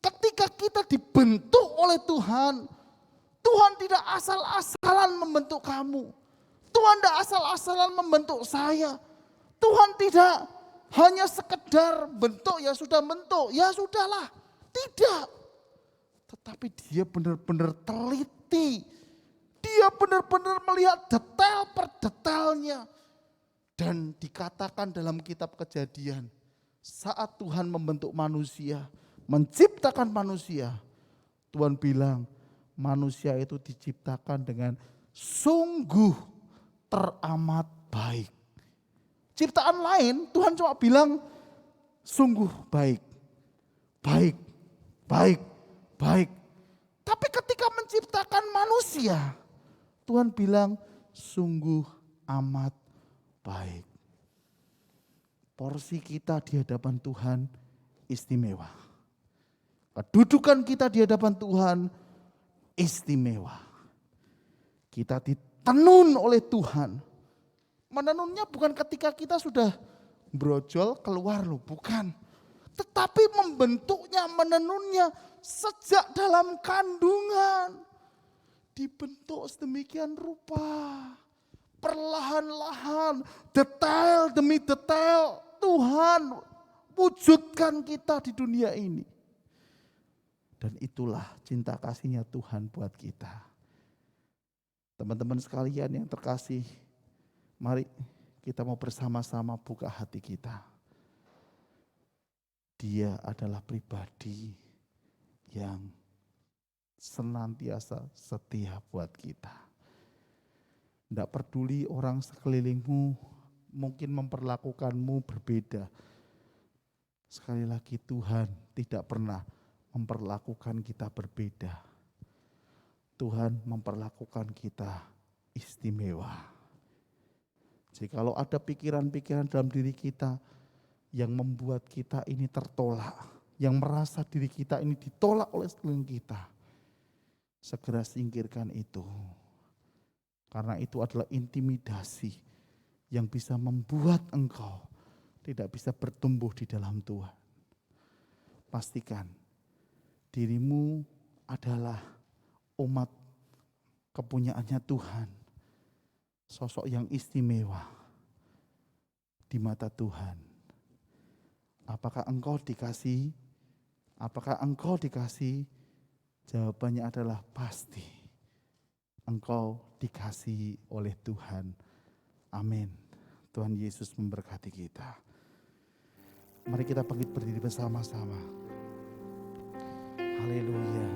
S3: ketika kita dibentuk oleh Tuhan, Tuhan tidak asal-asalan membentuk kamu. Tuhan tidak asal-asalan membentuk saya. Tuhan tidak hanya sekedar bentuk ya sudah bentuk, ya sudahlah. Tidak. Tetapi dia benar-benar teliti. Dia benar-benar melihat detail per detailnya. Dan dikatakan dalam kitab Kejadian, saat Tuhan membentuk manusia, menciptakan manusia, Tuhan bilang manusia itu diciptakan dengan sungguh teramat baik. Ciptaan lain Tuhan cuma bilang sungguh baik, baik, baik, baik. Tapi Tapi ketika menciptakan manusia, Tuhan bilang sungguh amat baik. Porsi kita di hadapan Tuhan istimewa. Kedudukan kita di hadapan Tuhan istimewa. Kita ditenun oleh Tuhan. Menenunnya bukan ketika kita sudah brojol keluar loh, bukan. Tetapi membentuknya, menenunnya sejak dalam kandungan. Dibentuk sedemikian rupa. Perlahan-lahan, detail demi detail Tuhan wujudkan kita di dunia ini. Dan itulah cinta kasihnya Tuhan buat kita. Teman-teman sekalian yang terkasih, mari kita mau bersama-sama buka hati kita. Dia adalah pribadi yang senantiasa setia buat kita. Tidak peduli orang sekelilingmu mungkin memperlakukanmu berbeda. Sekali lagi Tuhan tidak pernah memperlakukan kita berbeda. Tuhan memperlakukan kita istimewa. Jikalau ada pikiran-pikiran dalam diri kita yang membuat kita ini tertolak, yang merasa diri kita ini ditolak oleh sekeliling kita, segera singkirkan itu. Karena itu adalah intimidasi yang bisa membuat engkau tidak bisa bertumbuh di dalam Tuhan. Pastikan dirimu adalah umat kepunyaannya Tuhan. Sosok yang istimewa di mata Tuhan. Apakah engkau dikasihi? Apakah engkau dikasihi? Jawabannya adalah pasti. Engkau dikasihi oleh Tuhan. Amin. Tuhan Yesus memberkati kita. Mari kita bangkit berdiri bersama-sama. Haleluya.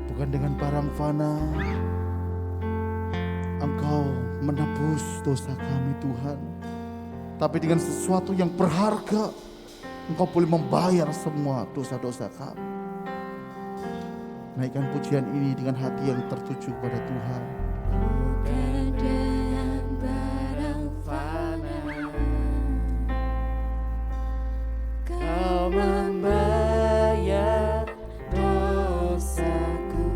S3: Bukan dengan barang fana Engkau menebus dosa kami Tuhan. Tapi dengan sesuatu yang berharga Engkau boleh membayar semua dosa-dosa kami. Naikkan pujian ini dengan hati yang tertuju kepada Tuhan.
S4: Bukan dengan barang fana Kau membayar dosaku.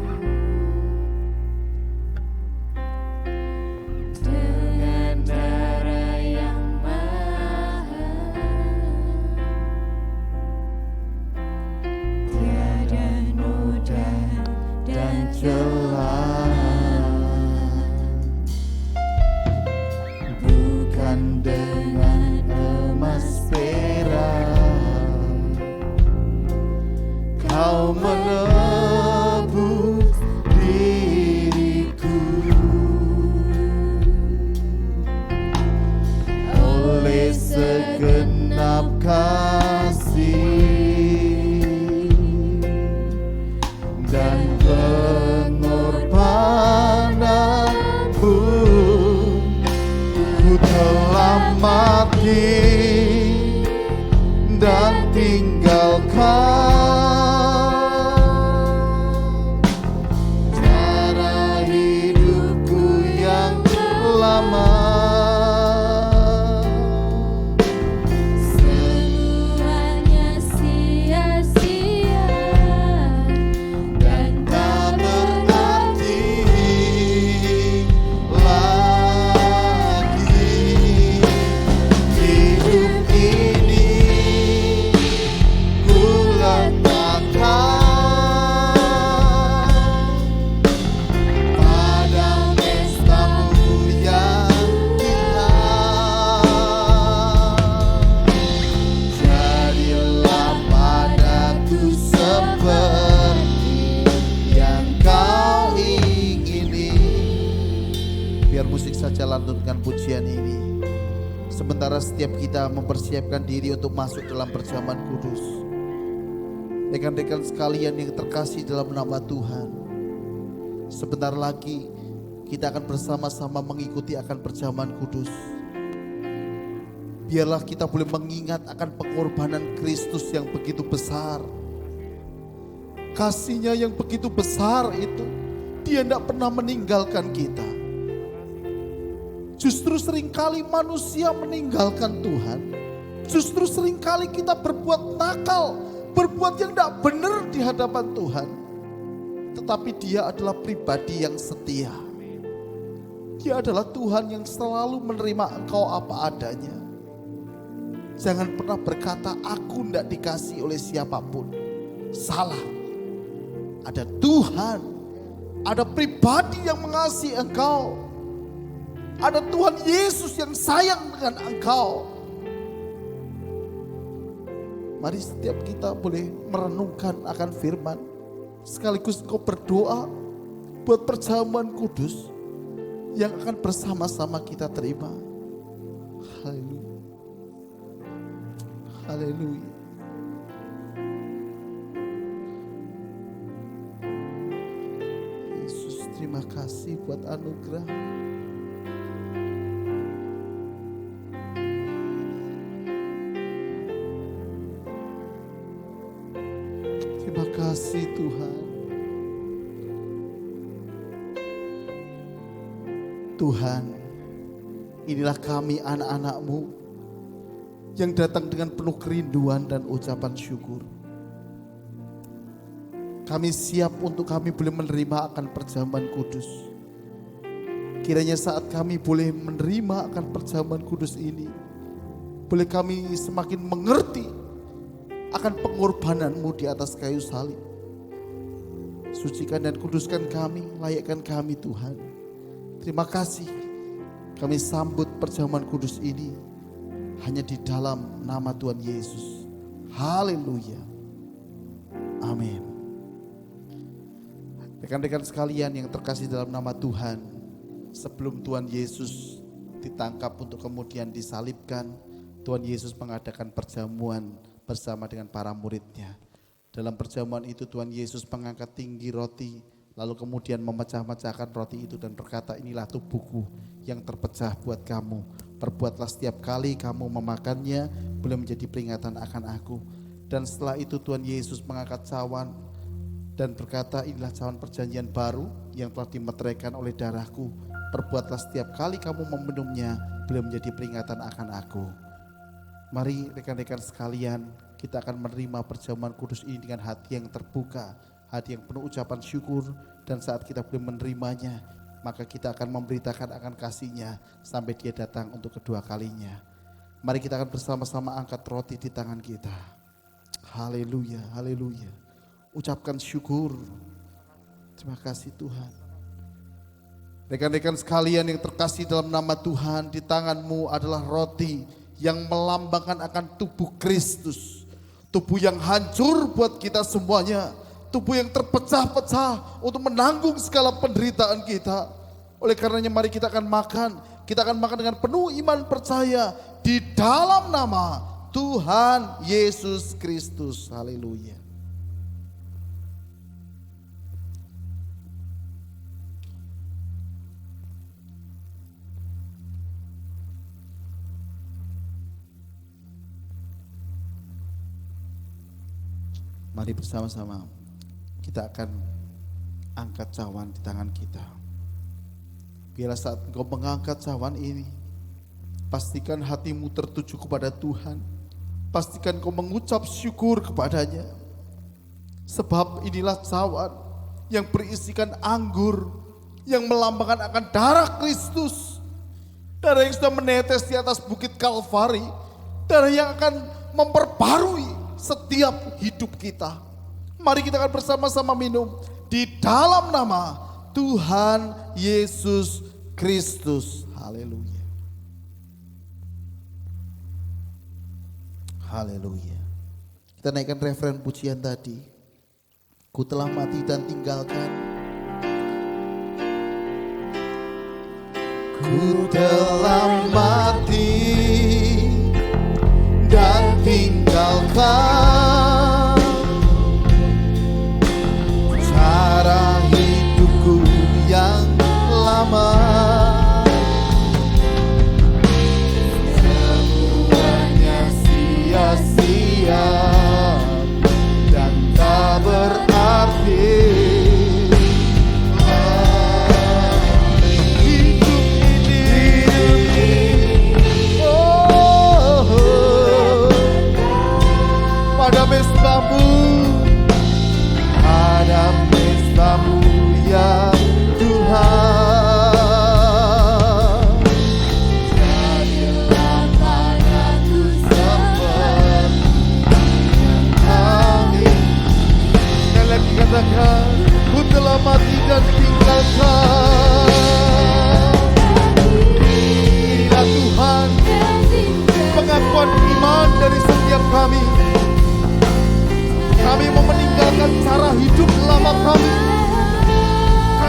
S4: Dengan darah yang mahal, tiada noda dan celah.
S3: Bukan dengan emas perak Kau menebus diriku. Oleh segenap kasih dan pengorbananmu, ku telah mati dan tinggalkan cara hidupku yang lama.
S4: Semuanya sia-sia dan
S3: Tak berarti lagi hidup ini ku letakkan pada pestamu yang indah. Jadilah padaku seperti yang kau ingini. Biar musik saja lantunkan pujian ini. Sementara setiap kita mempersiapkan diri untuk masuk dalam perjamuan kudus. Rekan-rekan sekalian yang terkasih dalam nama Tuhan. Sebentar lagi kita akan bersama-sama mengikuti akan perjamuan kudus. Biarlah kita boleh mengingat akan pengorbanan Kristus yang begitu besar. Kasih-Nya yang begitu besar itu, Dia tidak pernah meninggalkan kita. Justru seringkali manusia meninggalkan Tuhan. Justru seringkali kita berbuat nakal, berbuat yang tidak benar di hadapan Tuhan. Tetapi Dia adalah pribadi yang setia. Dia adalah Tuhan yang selalu menerima engkau apa adanya. Jangan pernah berkata, aku tidak dikasih oleh siapapun. Salah. Ada Tuhan, ada pribadi yang mengasihi engkau. Ada Tuhan Yesus yang sayang dengan engkau. Mari setiap kita boleh merenungkan akan firman. Sekaligus kau berdoa buat perjamuan kudus yang akan bersama-sama kita terima. Haleluya. Haleluya. Yesus, terima kasih buat anugerah. Terima kasih Tuhan. Tuhan, inilah kami anak-anak-Mu yang datang dengan penuh kerinduan dan ucapan syukur. Kami siap untuk kami boleh menerima akan perjamuan kudus. Kiranya saat kami boleh menerima akan perjamuan kudus ini, boleh kami semakin mengerti akan pengorbanan-Mu di atas kayu salib. Sucikan dan kuduskan kami, layakkan kami Tuhan. Terima kasih kami sambut perjamuan kudus ini hanya di dalam nama Tuhan Yesus. Haleluya. Amin. Rekan-rekan sekalian yang terkasih dalam nama Tuhan, sebelum Tuhan Yesus ditangkap untuk kemudian disalibkan, Tuhan Yesus mengadakan perjamuan bersama dengan para muridnya. Dalam perjamuan itu Tuhan Yesus mengangkat tinggi roti, lalu kemudian memecah-mecahkan roti itu dan berkata, inilah tubuhku yang terpecah buat kamu. Perbuatlah setiap kali kamu memakannya, boleh menjadi peringatan akan aku. Dan setelah itu Tuhan Yesus mengangkat cawan dan berkata, inilah cawan perjanjian baru yang telah dimeteraikan oleh darahku. Perbuatlah setiap kali kamu meminumnya, boleh menjadi peringatan akan aku. Mari rekan-rekan sekalian, kita akan menerima perjamuan kudus ini dengan hati yang terbuka, hati yang penuh ucapan syukur, dan saat kita boleh menerimanya, maka kita akan memberitakan akan kasih-Nya sampai Dia datang untuk kedua kalinya. Mari kita akan bersama-sama angkat roti di tangan kita. Haleluya, haleluya. Ucapkan syukur. Terima kasih Tuhan. Rekan-rekan sekalian yang terkasih dalam nama Tuhan, di tanganmu adalah roti yang melambangkan akan tubuh Kristus. Tubuh yang hancur buat kita semuanya. Tubuh yang terpecah-pecah untuk menanggung segala penderitaan kita. Oleh karenanya mari kita akan makan. Kita akan makan dengan penuh iman percaya di dalam nama Tuhan Yesus Kristus. Haleluya. Mari bersama-sama kita akan angkat cawan di tangan kita. Biarlah saat engkau mengangkat cawan ini, pastikan hatimu tertuju kepada Tuhan. Pastikan engkau mengucap syukur kepadanya. Sebab inilah cawan yang berisikan anggur, yang melambangkan akan darah Kristus. Darah yang sudah menetes di atas bukit Kalvari. Darah yang akan memperbarui setiap hidup kita. Mari kita akan bersama-sama minum di dalam nama Tuhan Yesus Kristus. Haleluya. Haleluya. Kita naikkan referen pujian tadi. Ku telah mati dan tinggalkan. Ku telah mati dan tinggalkan cara hidupku yang lama. Semua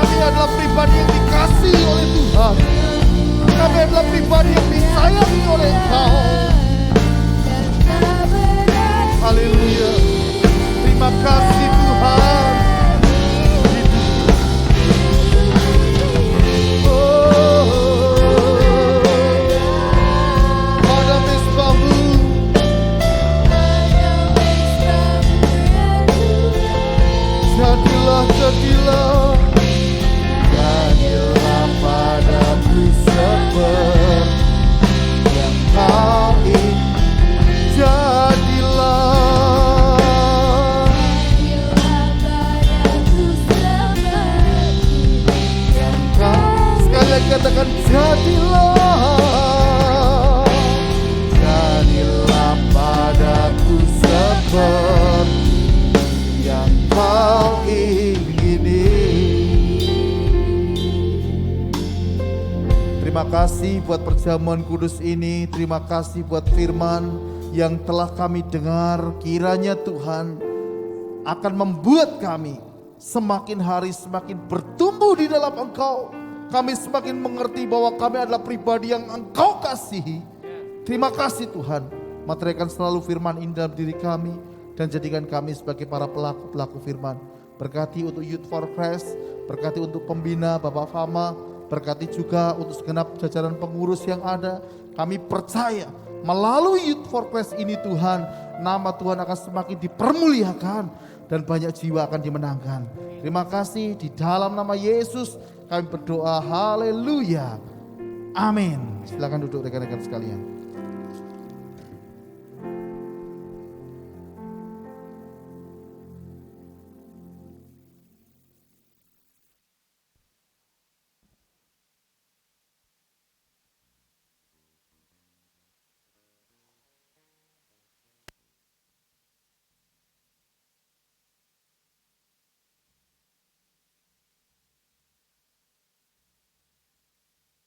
S3: Kami adalah pribadi yang dikasihi oleh Tuhan. Kami adalah pribadi yang disayangi oleh Engkau. Haleluya. Terima kasih Tuhan. Pada misbahmu, jadilah padaku seperti yang kau ingin. Jadilah yang kau. Sekali lagi katakan jadilah padaku seperti yang kau ingini. Terima kasih buat perjamuan kudus ini. Terima kasih buat firman yang telah kami dengar. Kiranya Tuhan akan membuat kami semakin hari semakin bertumbuh di dalam Engkau. Kami semakin mengerti bahwa kami adalah pribadi yang Engkau kasihi. Terima kasih Tuhan. Materikan selalu firman ini dalam diri kami. Dan jadikan kami sebagai para pelaku-pelaku firman. Berkati untuk Youth for Christ. Berkati untuk pembina Bapak Fama. Berkati juga untuk segenap jajaran pengurus yang ada. Kami percaya melalui Youth for Christ ini Tuhan, nama Tuhan akan semakin dipermuliakan dan banyak jiwa akan dimenangkan. Terima kasih di dalam nama Yesus kami berdoa. Haleluya. Amin. Silakan duduk rekan-rekan sekalian.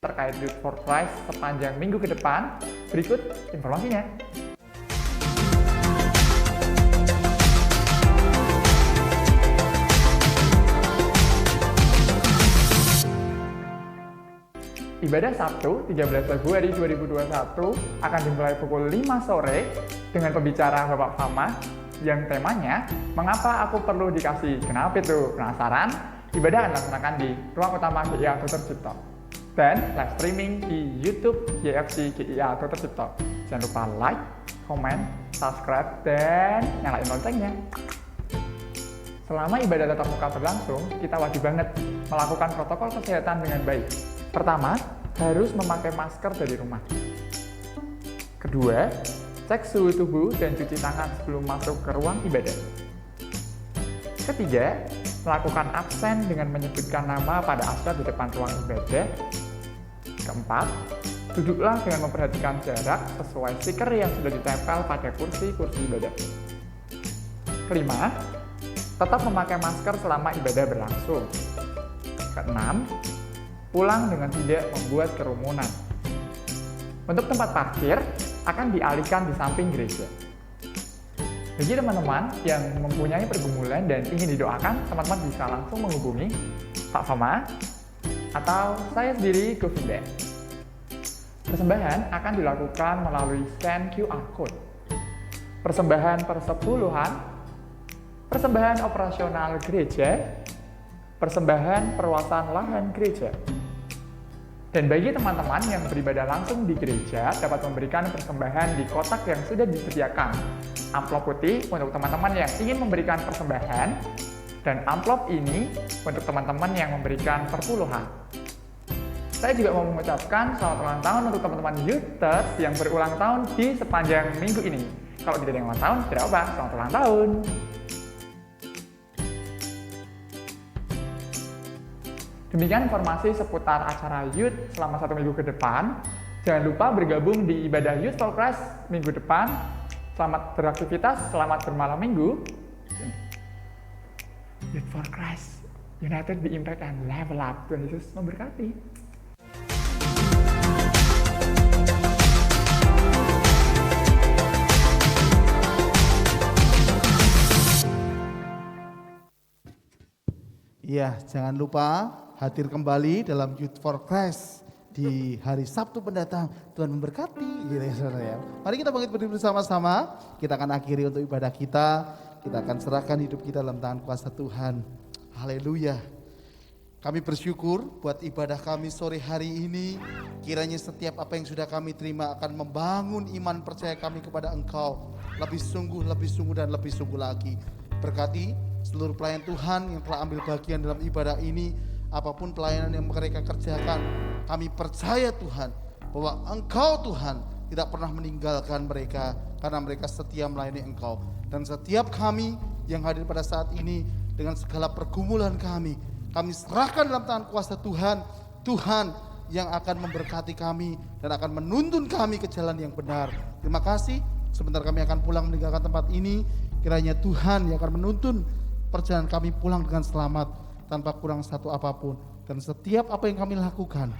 S5: Terkait Youth for Christ sepanjang minggu ke depan, berikut informasinya. Ibadah Sabtu 13 Februari 2021 akan dimulai pukul 5 sore dengan pembicara Bapak Fama yang temanya mengapa aku perlu dikasih. Kenapa itu? Penasaran? Ibadah akan dilaksanakan di ruang utama GIA Dr. Cipto dan live streaming di YouTube YFC GIA Dr. Cipto. Jangan lupa like, comment, subscribe, dan nyalain loncengnya. Selama ibadah tatap muka berlangsung, kita wajib banget melakukan protokol kesehatan dengan baik. Pertama, harus memakai masker dari rumah. Kedua, cek suhu tubuh dan cuci tangan sebelum masuk ke ruang ibadah. Ketiga, melakukan absen dengan menyebutkan nama pada asyhad di depan ruang ibadah. Keempat, duduklah dengan memperhatikan jarak sesuai stiker yang sudah ditempel pada kursi-kursi ibadah. Kelima, tetap memakai masker selama ibadah berlangsung. Keenam, pulang dengan tidak membuat kerumunan. Untuk tempat parkir akan dialihkan di samping gereja. Bagi teman-teman yang mempunyai pergumulan dan ingin didoakan, teman-teman bisa langsung menghubungi Pak Fama atau saya sendiri, Govinda. Persembahan akan dilakukan melalui scan QR Code. Persembahan persepuluhan, persembahan operasional gereja, persembahan perluasan lahan gereja. Dan bagi teman-teman yang beribadah langsung di gereja dapat memberikan persembahan di kotak yang sudah disediakan. Amplop putih untuk teman-teman yang ingin memberikan persembahan, dan amplop ini untuk teman-teman yang memberikan perpuluhan. Saya juga mau mengucapkan selamat ulang tahun untuk teman-teman Youters yang berulang tahun di sepanjang minggu ini. Kalau tidak ada yang ulang tahun, tidak apa, selamat ulang tahun. Demikian informasi seputar acara Youth selama 1 minggu ke depan. Jangan lupa bergabung di ibadah Youth for Christ minggu depan. Selamat beraktivitas, selamat bermalam minggu. Youth for Christ, United be Impact and Level Up. Tuhan Yesus memberkati.
S3: Iya, jangan lupa hadir kembali dalam Youth for Christ di hari Sabtu mendatang. Tuhan memberkati gitu ya saudara ya. Mari kita bangkit berdiri bersama-sama. Kita akan akhiri untuk ibadah kita. Kita akan serahkan hidup kita dalam tangan kuasa Tuhan. Haleluya. Kami bersyukur buat ibadah kami sore hari ini. Kiranya setiap apa yang sudah kami terima akan membangun iman percaya kami kepada Engkau. Lebih sungguh dan lebih sungguh lagi. Berkati seluruh pelayan Tuhan yang telah ambil bagian dalam ibadah ini. Apapun pelayanan yang mereka kerjakan, kami percaya Tuhan bahwa Engkau Tuhan tidak pernah meninggalkan mereka karena mereka setia melayani Engkau. Dan setiap kami yang hadir pada saat ini dengan segala pergumulan kami serahkan dalam tangan kuasa Tuhan. Tuhan yang akan memberkati kami dan akan menuntun kami ke jalan yang benar. Terima kasih. Sebentar kami akan pulang meninggalkan tempat ini. Kiranya Tuhan yang akan menuntun perjalanan kami pulang dengan selamat tanpa kurang satu apapun. Dan setiap apa yang kami lakukan,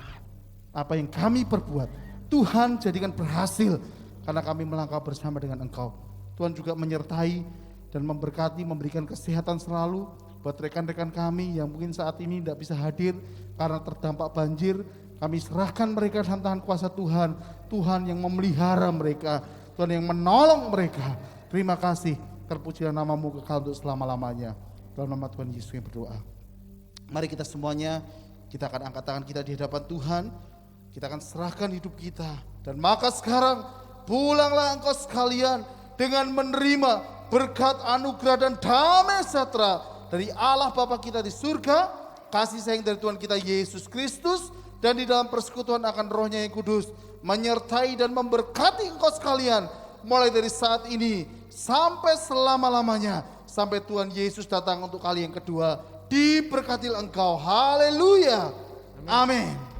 S3: apa yang kami perbuat, Tuhan jadikan berhasil karena kami melangkah bersama dengan Engkau. Tuhan juga menyertai dan memberkati, memberikan kesehatan selalu buat rekan-rekan kami yang mungkin saat ini tidak bisa hadir karena terdampak banjir. Kami serahkan mereka dalam tangan kuasa Tuhan. Tuhan yang memelihara mereka, Tuhan yang menolong mereka. Terima kasih, terpujilah namamu kekal untuk selama-lamanya. Dalam nama Tuhan Yesus yang berdoa. Mari kita semuanya, kita akan angkat tangan kita di hadapan Tuhan. Kita akan serahkan hidup kita. Dan maka sekarang pulanglah engkau sekalian dengan menerima berkat anugerah dan damai sejahtera dari Allah Bapa kita di surga, kasih sayang dari Tuhan kita Yesus Kristus, dan di dalam persekutuan akan Roh-Nya yang kudus menyertai dan memberkati engkau sekalian mulai dari saat ini sampai selama-lamanya, sampai Tuhan Yesus datang untuk kali yang kedua. Diberkati engkau. Haleluya. Amin.